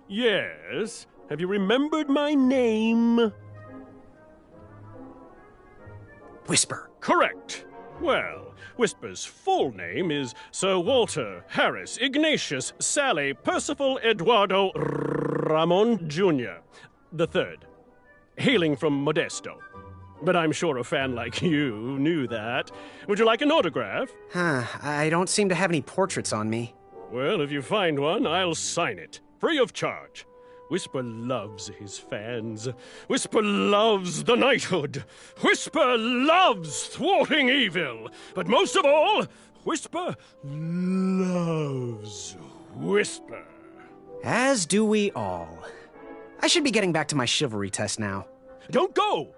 Yes? Have you remembered my name? Whisper. Correct. Well, Whisper's full name is Sir Walter Harris Ignatius Sally Percival Eduardo Ramon Jr. the Third, hailing from Modesto. But I'm sure a fan like you knew that. Would you like an autograph? I don't seem to have any portraits on me. Well, if you find one, I'll sign it, free of charge. Whisper loves his fans. Whisper loves the knighthood. Whisper loves thwarting evil. But most of all, Whisper loves Whisper. As do we all. I should be getting back to my chivalry test now. Don't go!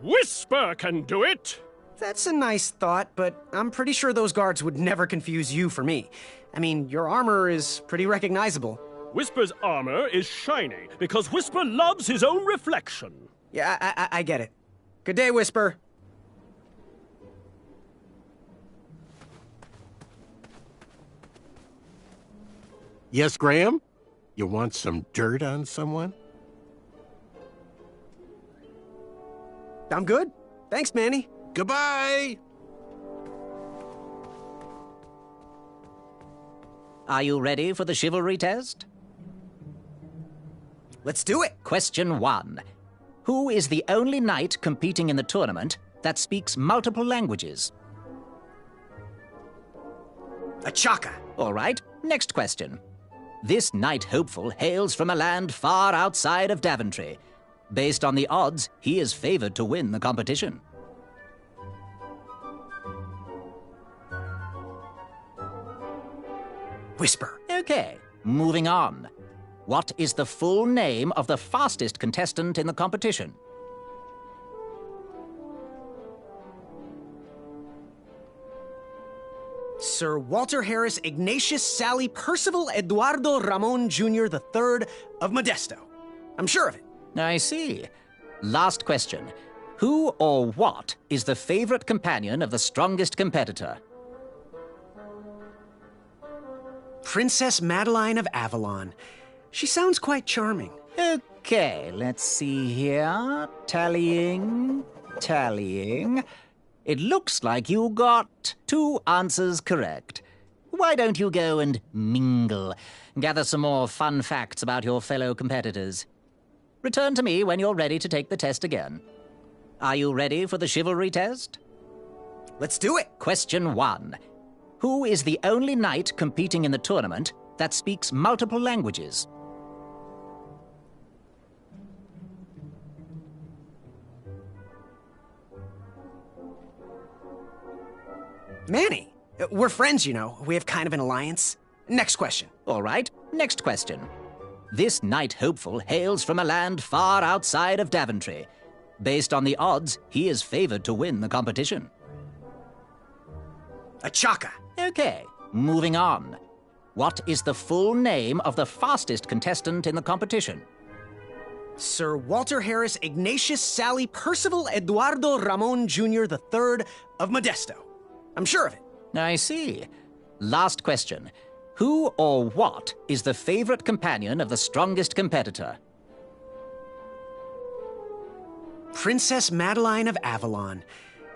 Whisper can do it! That's a nice thought, but I'm pretty sure those guards would never confuse you for me. I mean, your armor is pretty recognizable. Whisper's armor is shiny because Whisper loves his own reflection. Yeah, I get it. Good day, Whisper. Yes, Graham? You want some dirt on someone? I'm good. Thanks, Manny. Goodbye! Are you ready for the chivalry test? Let's do it. Question 1. Who is the only knight competing in the tournament that speaks multiple languages? A Chaka. All right, next question. This knight hopeful hails from a land far outside of Daventry. Based on the odds, he is favored to win the competition. Whisper. Okay, moving on. What is the full name of the fastest contestant in the competition? Sir Walter Harris Ignatius Sally Percival Eduardo Ramon Jr. the Third of Modesto. I'm sure of it. I see. Last question. Who or what is the favorite companion of the strongest competitor? Princess Madeline of Avalon. She sounds quite charming. Okay, let's see here. Tallying. It looks like you got 2 answers correct. Why don't you go and mingle? Gather some more fun facts about your fellow competitors. Return to me when you're ready to take the test again. Are you ready for the chivalry test? Let's do it. Question 1. Who is the only knight competing in the tournament that speaks multiple languages? Manny. We're friends, you know. We have kind of an alliance. Next question. All right, next question. This knight hopeful hails from a land far outside of Daventry. Based on the odds, he is favored to win the competition. A Chaka. Okay, moving on. What is the full name of the fastest contestant in the competition? Sir Walter Harris Ignatius Sally Percival Eduardo Ramon Jr. the Third of Modesto. I'm sure of it. I see. Last question. Who or what is the favorite companion of the strongest competitor? Princess Madeline of Avalon.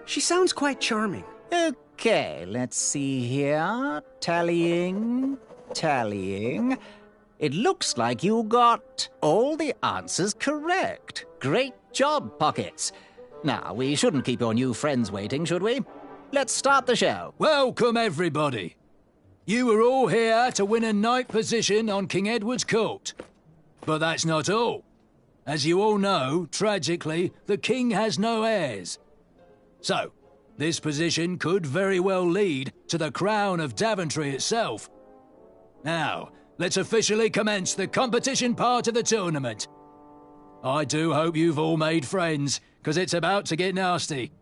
She sounds quite charming. Okay, let's see here. Tallying. It looks like you got all the answers correct. Great job, Pockets. Now, we shouldn't keep your new friends waiting, should we? Let's start the show. Welcome, everybody. You are all here to win a knight position on King Edward's court. But that's not all. As you all know, tragically, the king has no heirs. So, this position could very well lead to the crown of Daventry itself. Now, let's officially commence the competition part of the tournament. I do hope you've all made friends, because it's about to get nasty.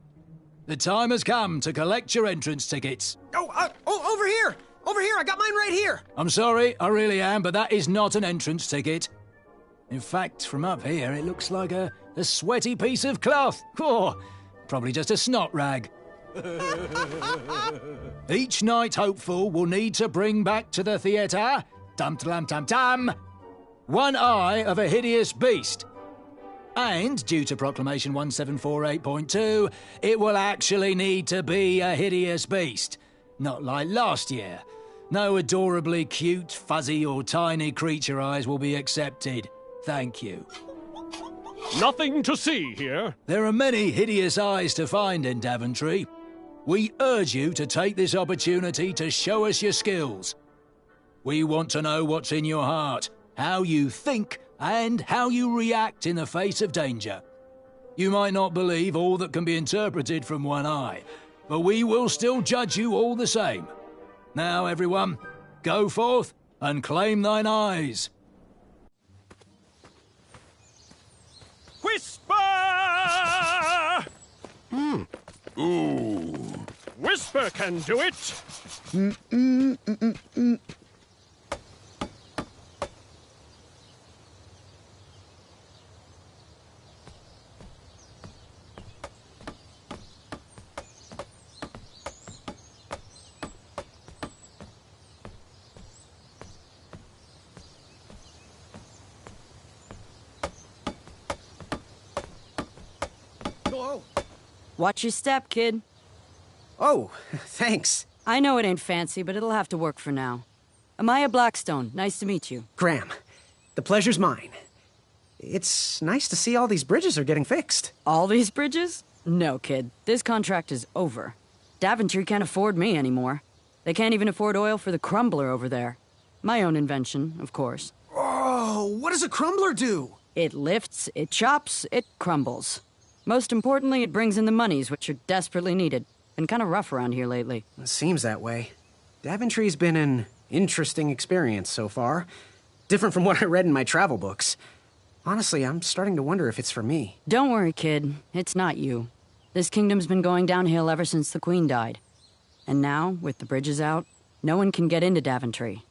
The time has come to collect your entrance tickets. Over here! Over here! I got mine right here! I'm sorry, I really am, but that is not an entrance ticket. In fact, from up here, it looks like a sweaty piece of cloth. Oh, probably just a snot rag. Each knight hopeful will need to bring back to the theatre, dum-dum-dum-dum, one eye of a hideous beast. And, due to Proclamation 1748.2, it will actually need to be a hideous beast. Not like last year. No adorably cute, fuzzy or tiny creature eyes will be accepted. Thank you. Nothing to see here. There are many hideous eyes to find in Daventry. We urge you to take this opportunity to show us your skills. We want to know what's in your heart, how you think, and how you react in the face of danger. You might not believe all that can be interpreted from one eye, but we will still judge you all the same. Now, everyone, go forth and claim thine eyes. Whisper! Ooh. Whisper can do it. Watch your step, kid. Oh, thanks. I know it ain't fancy, but it'll have to work for now. Amaya Blackstone, nice to meet you. Graham, the pleasure's mine. It's nice to see all these bridges are getting fixed. All these bridges? No, kid. This contract is over. Daventry can't afford me anymore. They can't even afford oil for the crumbler over there. My own invention, of course. Oh, what does a crumbler do? It lifts, it chops, it crumbles. Most importantly, it brings in the monies, which are desperately needed. Been kind of rough around here lately. It seems that way. Daventry's been an interesting experience so far. Different from what I read in my travel books. Honestly, I'm starting to wonder if it's for me. Don't worry, kid. It's not you. This kingdom's been going downhill ever since the Queen died. And now, with the bridges out, no one can get into Daventry.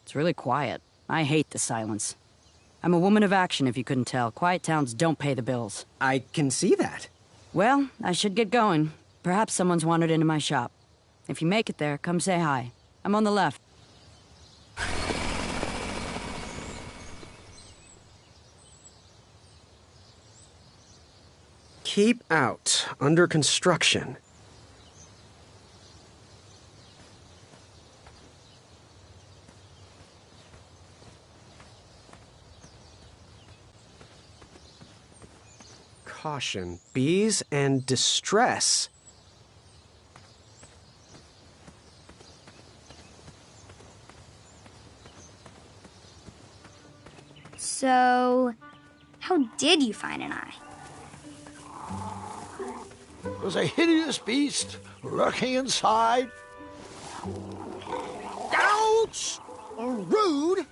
It's really quiet. I hate the silence. I'm a woman of action, if you couldn't tell. Quiet towns don't pay the bills. I can see that. Well, I should get going. Perhaps someone's wandered into my shop. If you make it there, come say hi. I'm on the left. Keep out. Under construction. Caution. Bees and distress. So, how did you find an eye? There's a hideous beast lurking inside. Ouch! Rude!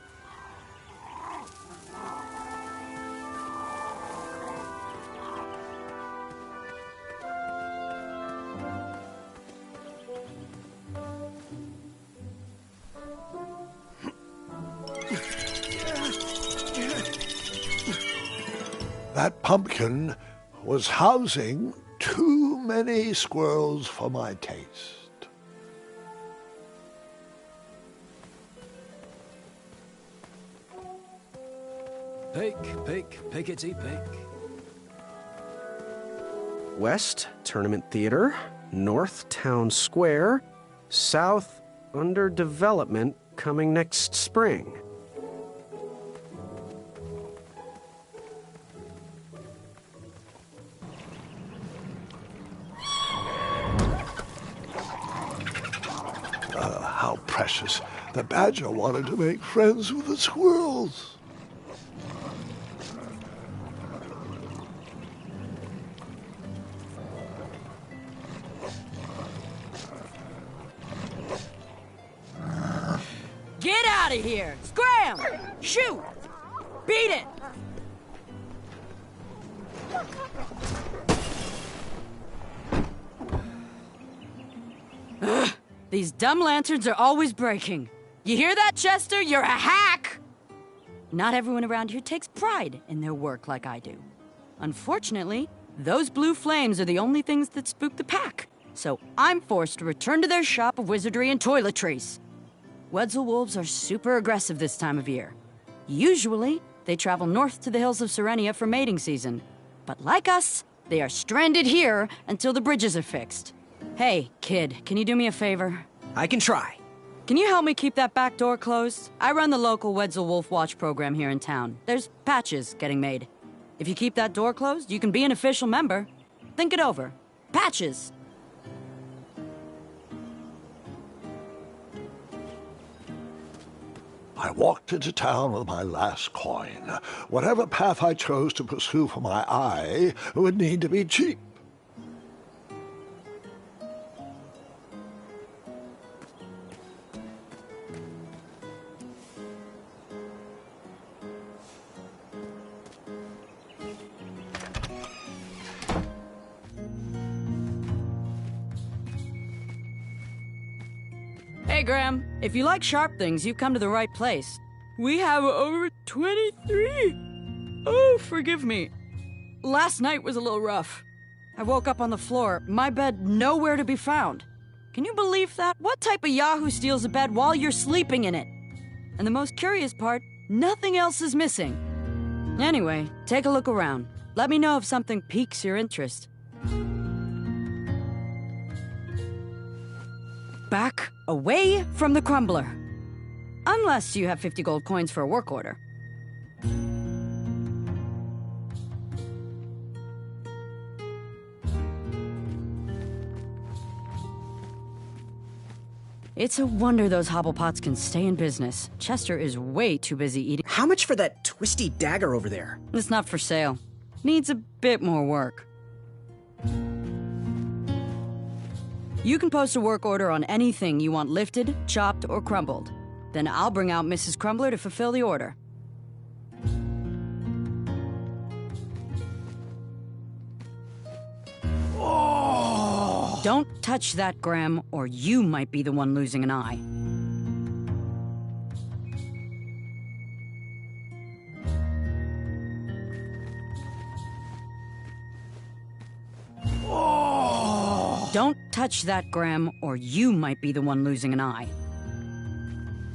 That pumpkin was housing too many squirrels for my taste. Pick, pick, pickety pick. West, Tournament Theater. North, Town Square. South, under development, coming next spring. How precious. The badger wanted to make friends with the squirrels. Get out of here! Scram! Shoot! Beat it! Ugh, these dumb lanterns are always breaking. You hear that, Chester? You're a hack! Not everyone around here takes pride in their work like I do. Unfortunately, those blue flames are the only things that spook the pack. So I'm forced to return to their shop of wizardry and toiletries. Wetzel wolves are super aggressive this time of year. Usually, they travel north to the hills of Serenia for mating season. But like us, they are stranded here until the bridges are fixed. Hey, kid, can you do me a favor? I can try. Can you help me keep that back door closed? I run the local Wetzel Wolf Watch program here in town. There's patches getting made. If you keep that door closed, you can be an official member. Think it over. Patches! I walked into town with my last coin. Whatever path I chose to pursue for my eye would need to be cheap. Hey, Graham, if you like sharp things, you've come to the right place. We have over 23. Oh, forgive me. Last night was a little rough. I woke up on the floor, my bed nowhere to be found. Can you believe that? What type of yahoo steals a bed while you're sleeping in it? And the most curious part, nothing else is missing. Anyway, take a look around. Let me know if something piques your interest. Back away from the crumbler. Unless you have 50 gold coins for a work order. It's a wonder those hobblepots can stay in business. Chester is way too busy eating. How much for that twisty dagger over there? It's not for sale. Needs a bit more work. You can post a work order on anything you want lifted, chopped, or crumbled. Then I'll bring out Mrs. Crumbler to fulfill the order. Oh! Don't touch that, Graham, or you might be the one losing an eye. Don't touch that, Graham, or you might be the one losing an eye.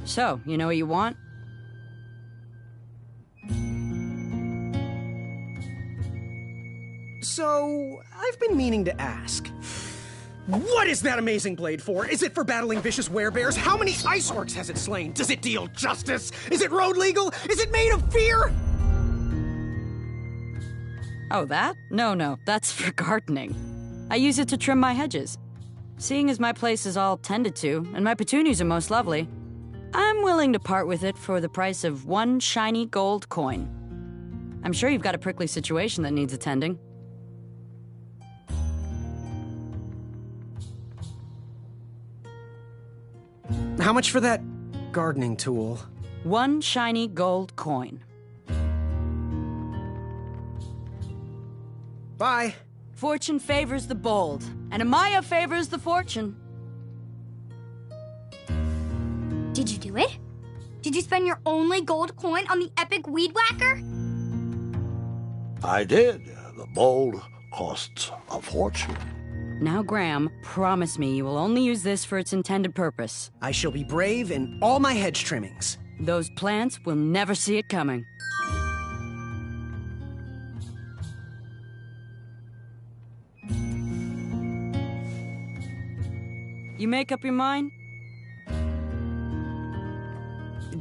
So, you know what you want? So, I've been meaning to ask. What is that amazing blade for? Is it for battling vicious werebears? How many ice orcs has it slain? Does it deal justice? Is it road legal? Is it made of fear? Oh, that? No, that's for gardening. I use it to trim my hedges. Seeing as my place is all tended to, and my petunias are most lovely, I'm willing to part with it for the price of 1 shiny gold coin. I'm sure you've got a prickly situation that needs attending. How much for that gardening tool? 1 shiny gold coin. Bye. Fortune favors the bold, and Amaya favors the fortune. Did you do it? Did you spend your only gold coin on the epic weed whacker? I did. The bowl costs a fortune. Now, Graham, promise me you will only use this for its intended purpose. I shall be brave in all my hedge trimmings. Those plants will never see it coming. You make up your mind?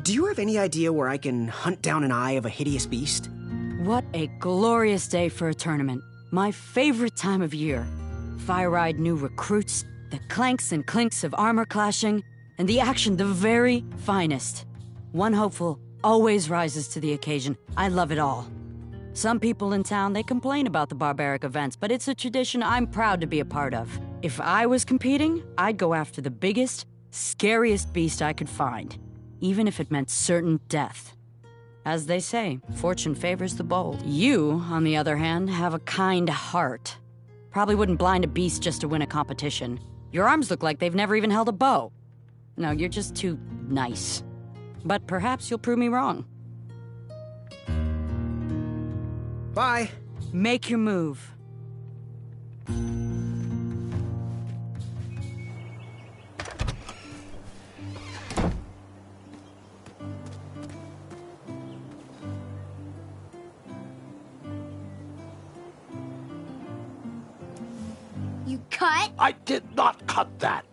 Do you have any idea where I can hunt down an eye of a hideous beast? What a glorious day for a tournament. My favorite time of year. Fire-eyed new recruits, the clanks and clinks of armor clashing, and the action the very finest. One hopeful always rises to the occasion. I love it all. Some people in town, they complain about the barbaric events, but it's a tradition I'm proud to be a part of. If I was competing, I'd go after the biggest, scariest beast I could find, even if it meant certain death. As they say, fortune favors the bold. You, on the other hand, have a kind heart. Probably wouldn't blind a beast just to win a competition. Your arms look like they've never even held a bow. No, you're just too nice. But perhaps you'll prove me wrong. Bye. Make your move. cut? I did not cut that.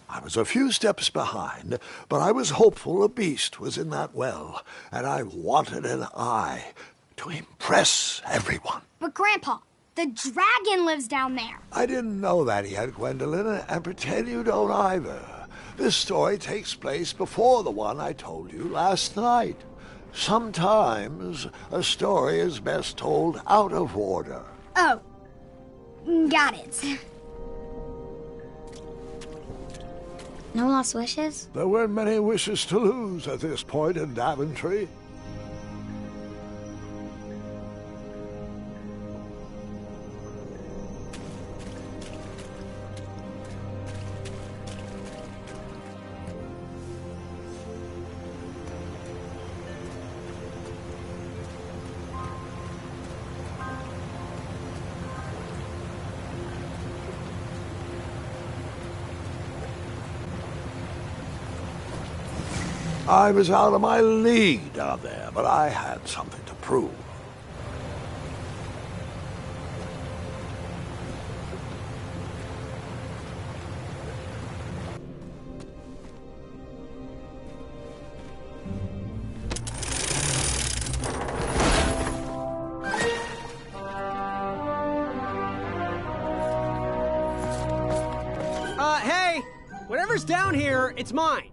I was a few steps behind, but I was hopeful a beast was in that well, and I wanted an eye to impress everyone. But Grandpa, the dragon lives down there. I didn't know that yet, Gwendolyn, and pretend you don't either. This story takes place before the one I told you last night. Sometimes a story is best told out of order. Oh, got it. No lost wishes? There weren't many wishes to lose at this point in Daventry. I was out of my league down there, but I had something to prove. Hey! Whatever's down here, it's mine.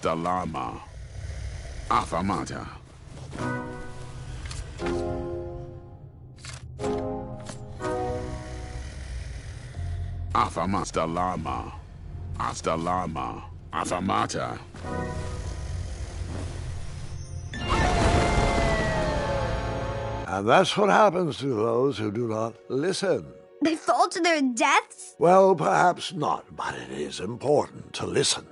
Stalama. Afamata. Afama Stalama. Astalama. Afamata. And that's what happens to those who do not listen. They fall to their deaths? Well, perhaps not, but it is important to listen.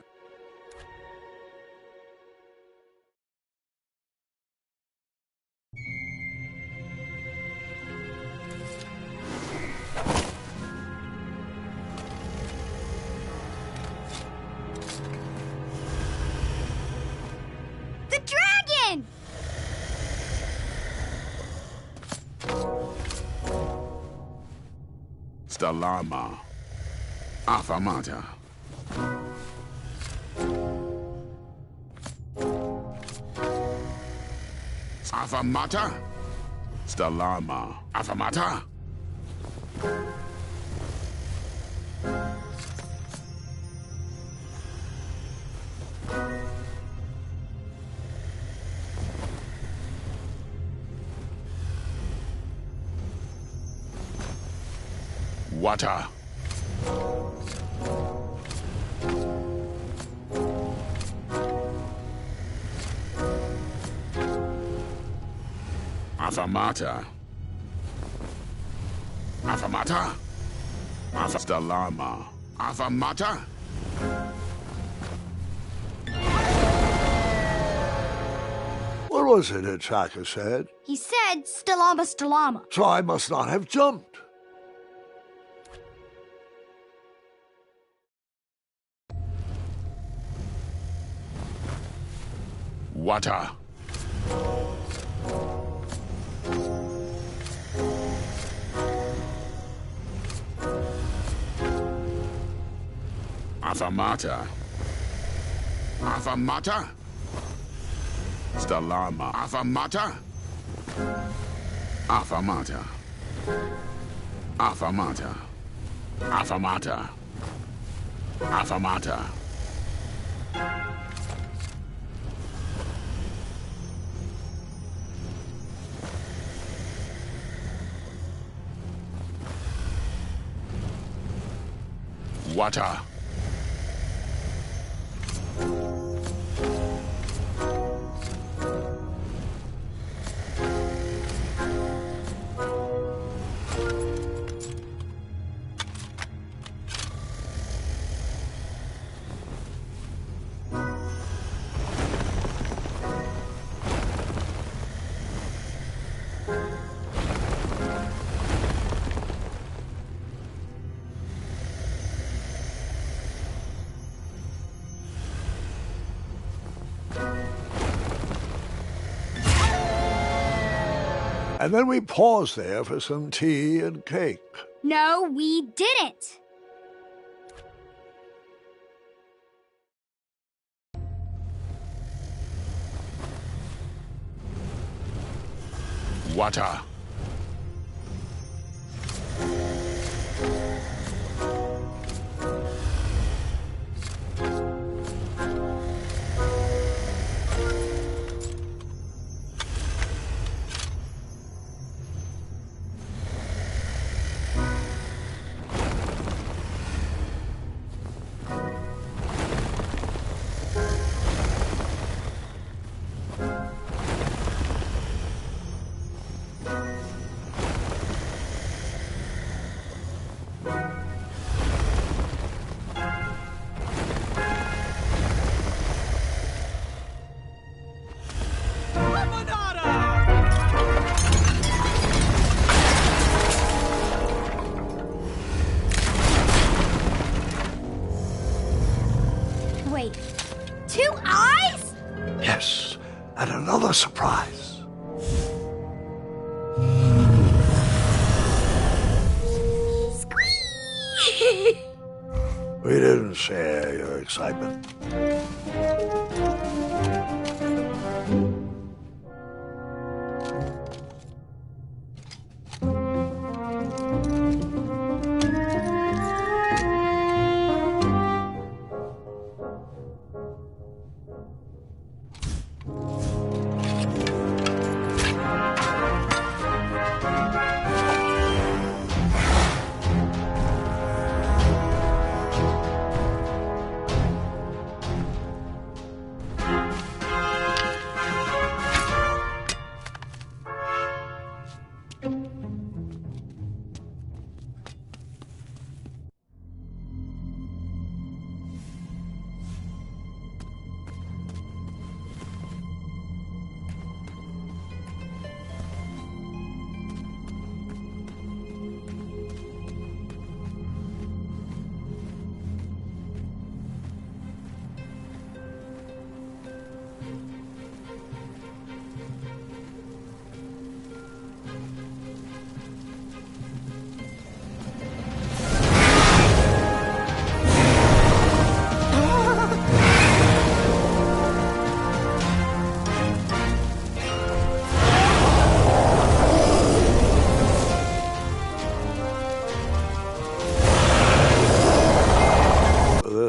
The dragon! Stalama. Afamata. Affamata? Stalama. Affamata? Water. Affamata. Affamata. Stalama. Affamata. What was it that Tracker said? He said Stalama Stalama. So I must not have jumped. Water. Affamata. Affamata. Stalama. Affamata. Affamata. Affamata. Affamata. Affamata. Water. And then we paused there for some tea and cake. No, we didn't. Water. Wait, 2 eyes? Yes, and another surprise. Squeak! We didn't share your excitement.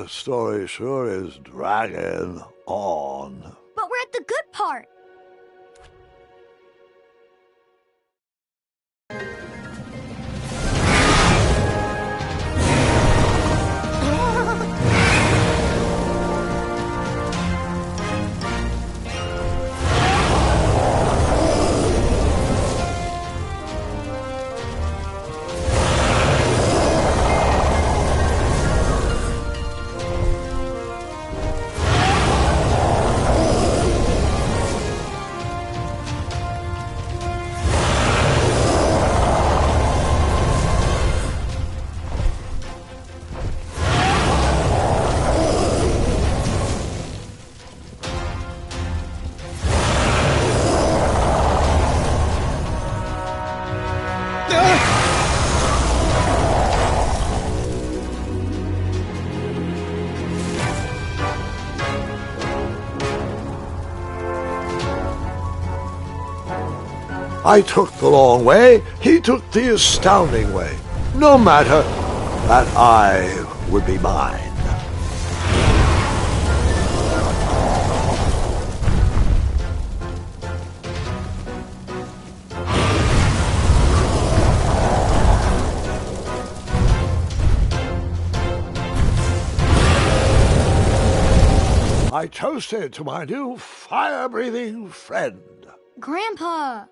The story sure is dragging on. But we're at the good part. I took the long way, he took the astounding way. No matter, that eye would be mine. I toasted to my new fire-breathing friend. Grandpa!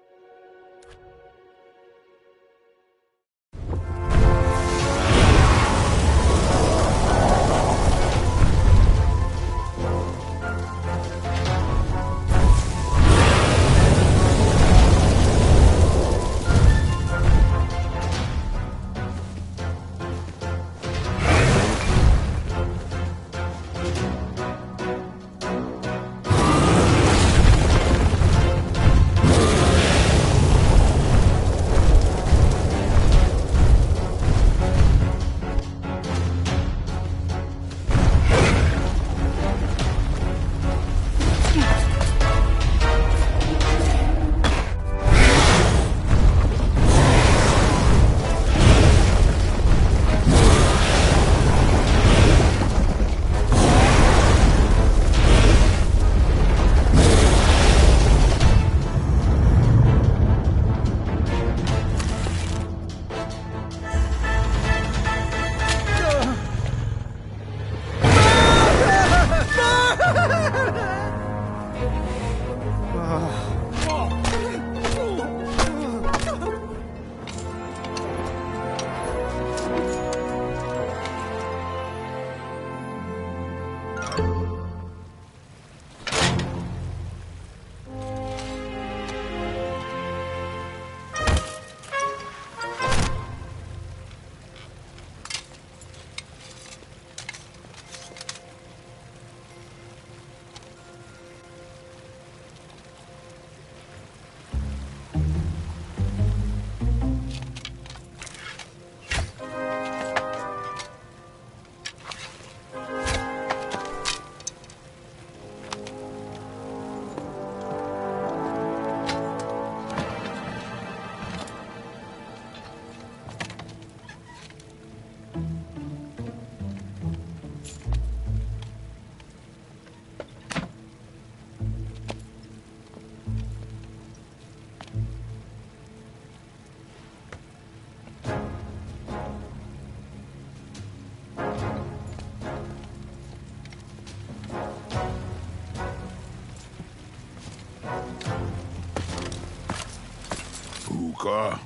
Hookah.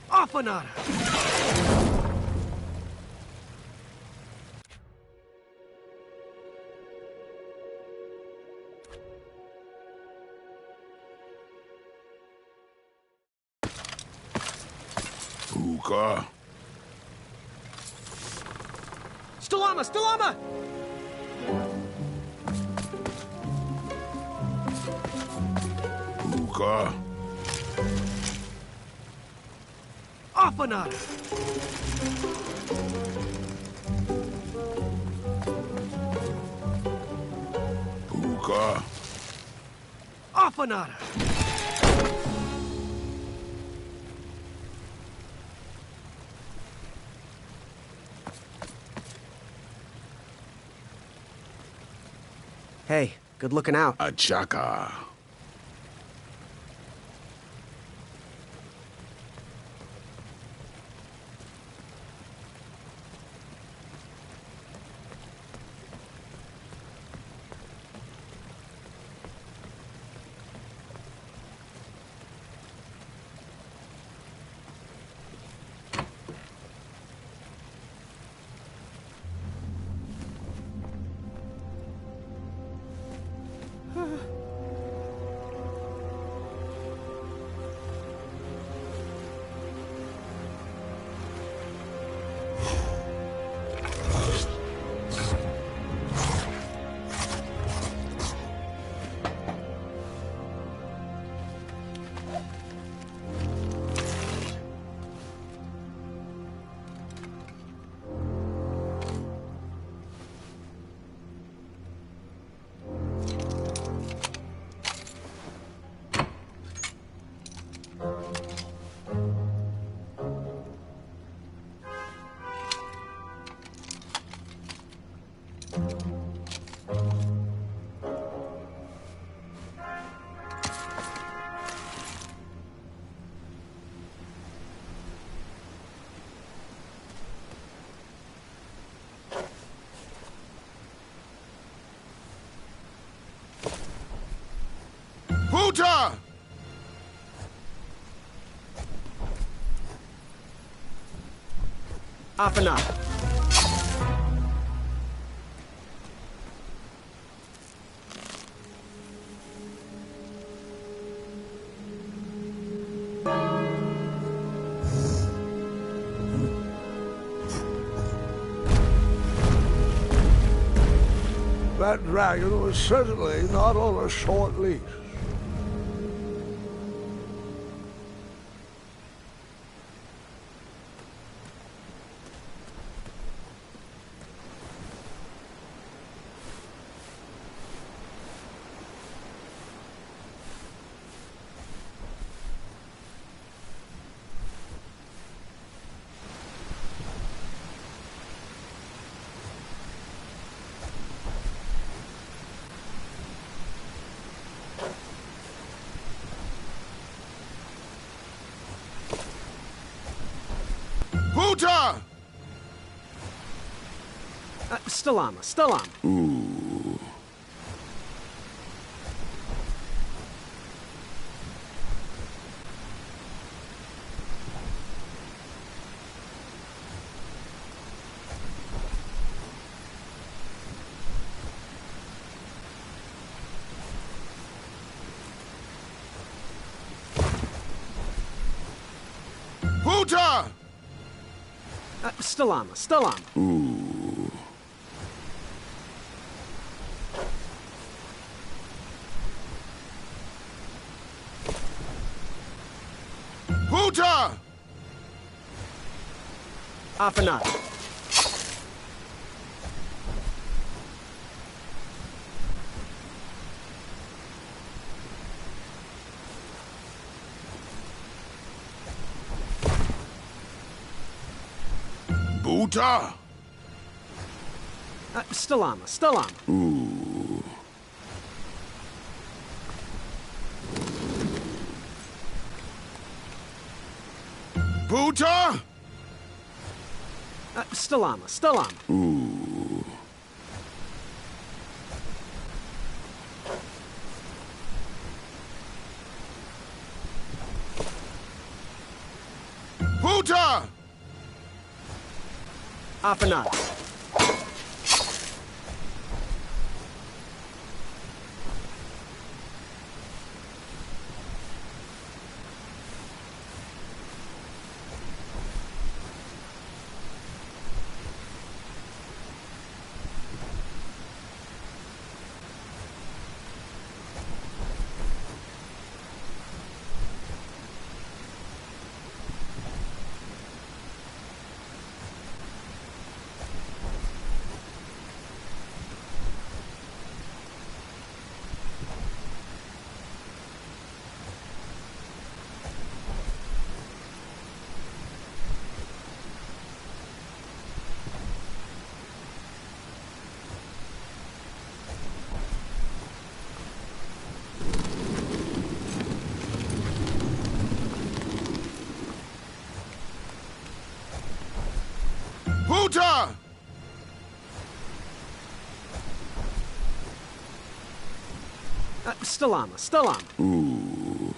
Afanada! Hookah. Stalama! Stalama! Hookah. Afanada! Hookah. Afanada! Hey, good looking out. Achaka. Puta! Up and up. That dragon was certainly not on a short leash. Puta! Stalama, Stalama. Ooh. Puta! Stalama, Stalama. Ooh. Puta! Up and up. Puta! Stalama, Stalama. Ooh. Puta! Stalama, Stalama. Ooh. Puta! Up and up. Buta! Stalama. Ooh.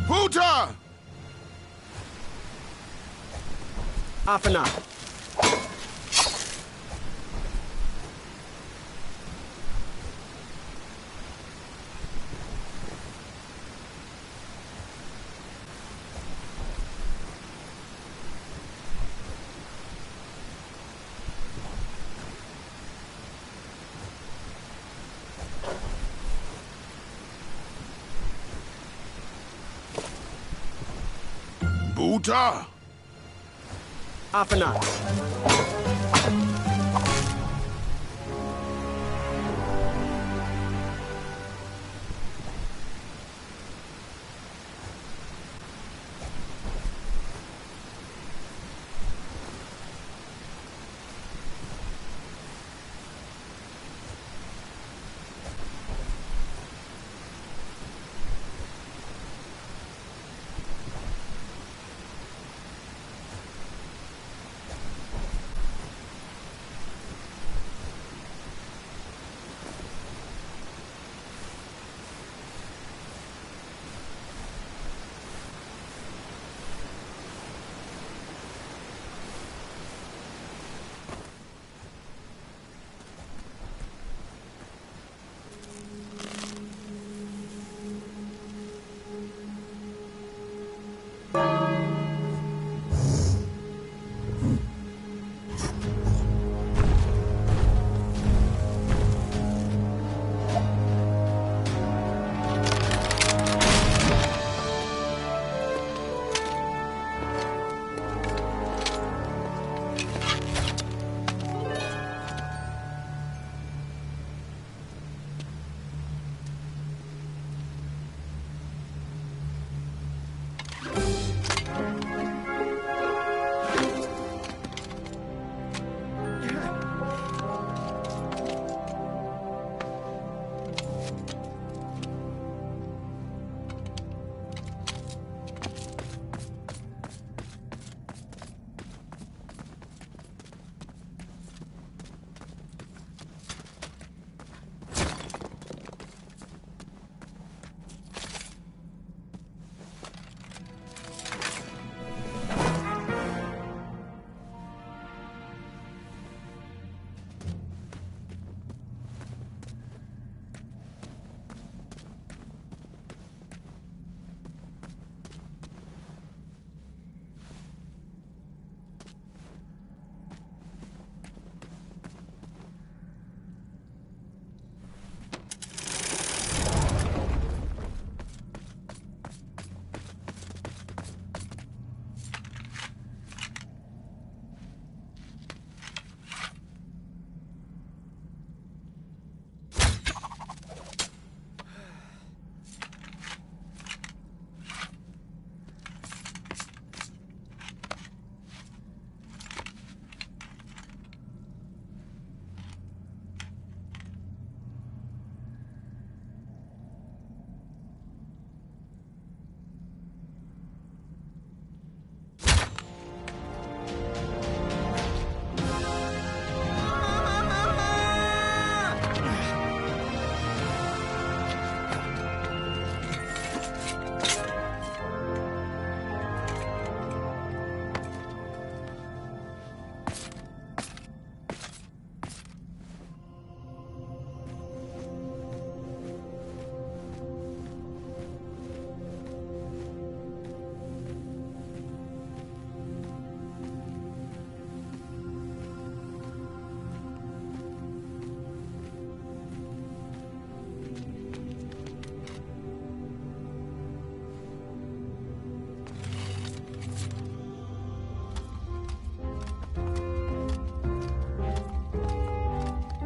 Buta! Afana. Buta! Afana.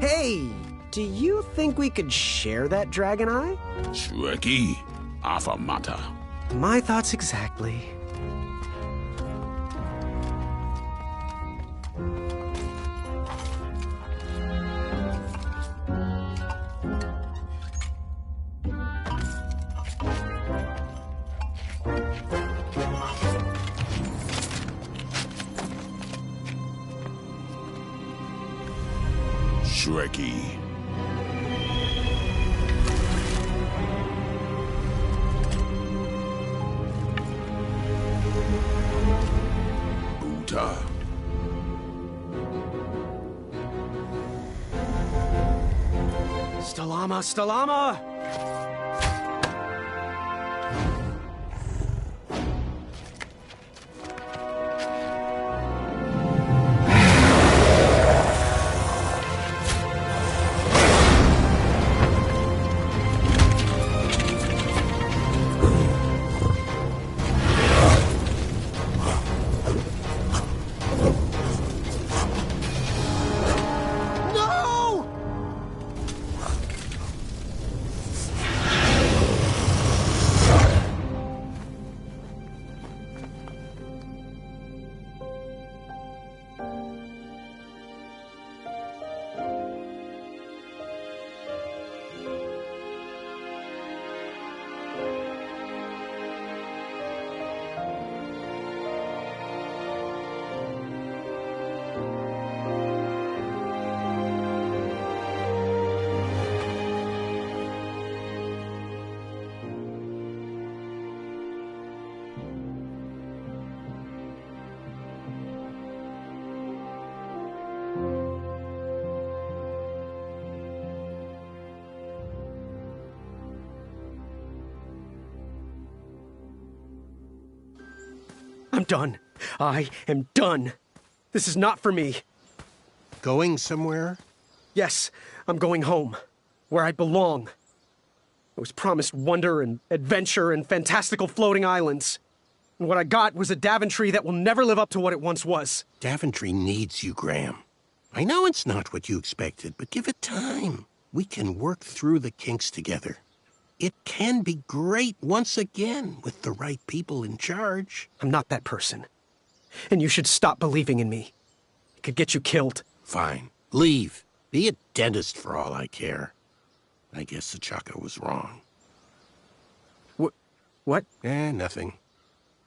Hey, do you think we could share that dragon eye? Shweki, Afamata. My thoughts exactly. Shweki. Buta. Stalama, Stalama! No! I'm done. I am done. This is not for me. Going somewhere? Yes, I'm going home, where I belong. I was promised wonder and adventure and fantastical floating islands. And what I got was a Daventry that will never live up to what it once was. Daventry needs you, Graham. I know it's not what you expected, but give it time. We can work through the kinks together. It can be great once again with the right people in charge. I'm not that person. And you should stop believing in me. It could get you killed. Fine. Leave. Be a dentist for all I care. I guess Achaka was wrong. What? Nothing.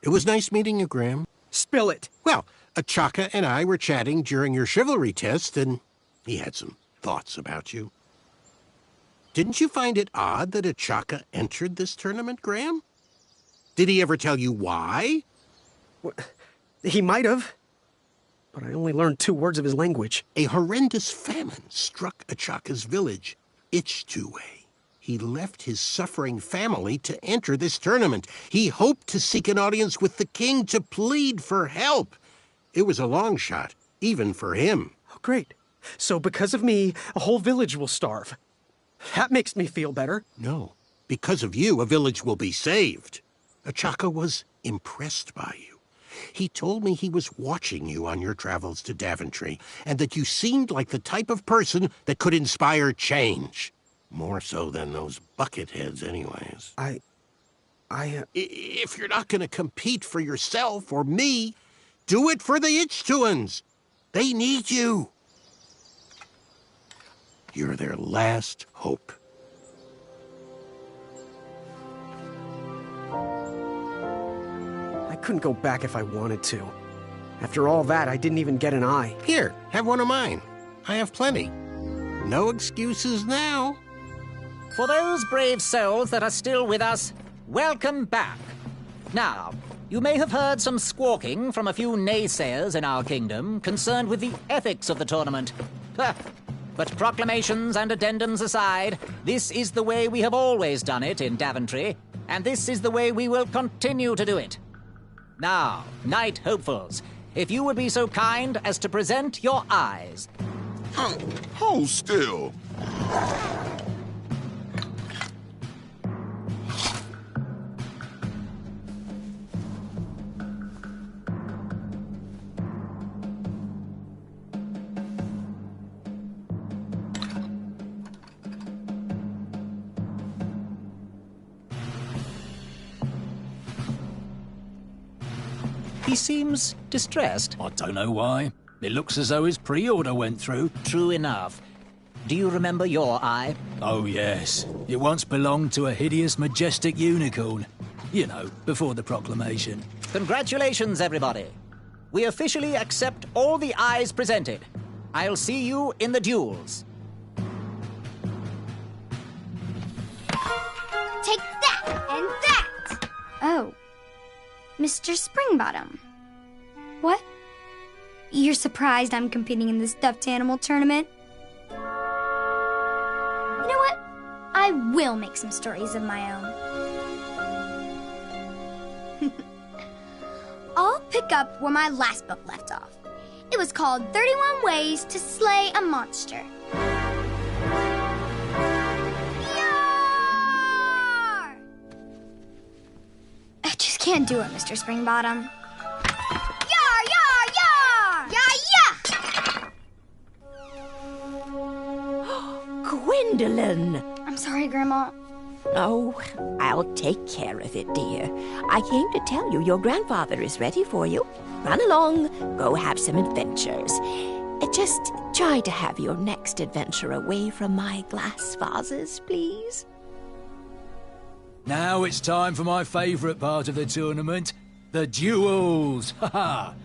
It was nice meeting you, Graham. Spill it. Well, Achaka and I were chatting during your chivalry test, and he had some thoughts about you. Didn't you find it odd that Achaka entered this tournament, Graham? Did he ever tell you why? He might have. But I only learned 2 words of his language. A horrendous famine struck Achaka's village, Ichtuwe. He left his suffering family to enter this tournament. He hoped to seek an audience with the king to plead for help. It was a long shot, even for him. Oh, great. So because of me, a whole village will starve. That makes me feel better. No. Because of you, a village will be saved. Achaka was impressed by you. He told me he was watching you on your travels to Daventry, and that you seemed like the type of person that could inspire change. More so than those bucketheads, anyways. If you're not going to compete for yourself or me, do it for the Ichtuans. They need you. You're their last hope. I couldn't go back if I wanted to. After all that, I didn't even get an eye. Here, have one of mine. I have plenty. No excuses now. For those brave souls that are still with us, welcome back. Now, you may have heard some squawking from a few naysayers in our kingdom concerned with the ethics of the tournament. But proclamations and addendums aside, this is the way we have always done it in Daventry, and this is the way we will continue to do it. Now, Knight Hopefuls, if you would be so kind as to present your eyes. Hold still. He seems distressed. I don't know why. It looks as though his pre-order went through. True enough. Do you remember your eye? Oh, yes. It once belonged to a hideous, majestic unicorn. You know, before the proclamation. Congratulations, everybody. We officially accept all the eyes presented. I'll see you in the duels. Take that and that! Oh. Mr. Springbottom. What? You're surprised I'm competing in the stuffed animal tournament? You know what? I will make some stories of my own. I'll pick up where my last book left off. It was called 31 Ways to Slay a Monster. Yar! I just can't do it, Mr. Springbottom. Yar, yar, yar! Yeah! Gwendolyn! I'm sorry, Grandma. Oh, I'll take care of it, dear. I came to tell you your grandfather is ready for you. Run along, go have some adventures. Just try to have your next adventure away from my glass vases, please. Now it's time for my favourite part of the tournament, the duels. Ha-ha!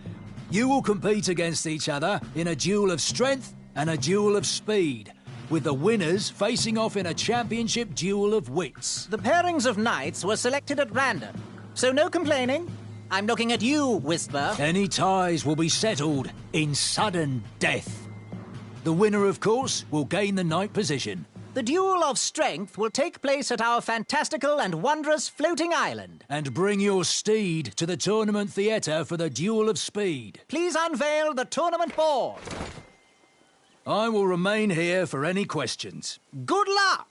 You will compete against each other in a duel of strength and a duel of speed, with the winners facing off in a championship duel of wits. The pairings of knights were selected at random, so no complaining. I'm looking at you, Whisper. Any ties will be settled in sudden death. The winner, of course, will gain the knight position. The duel of strength will take place at our fantastical and wondrous floating island. And bring your steed to the tournament theatre for the duel of speed. Please unveil the tournament board. I will remain here for any questions. Good luck!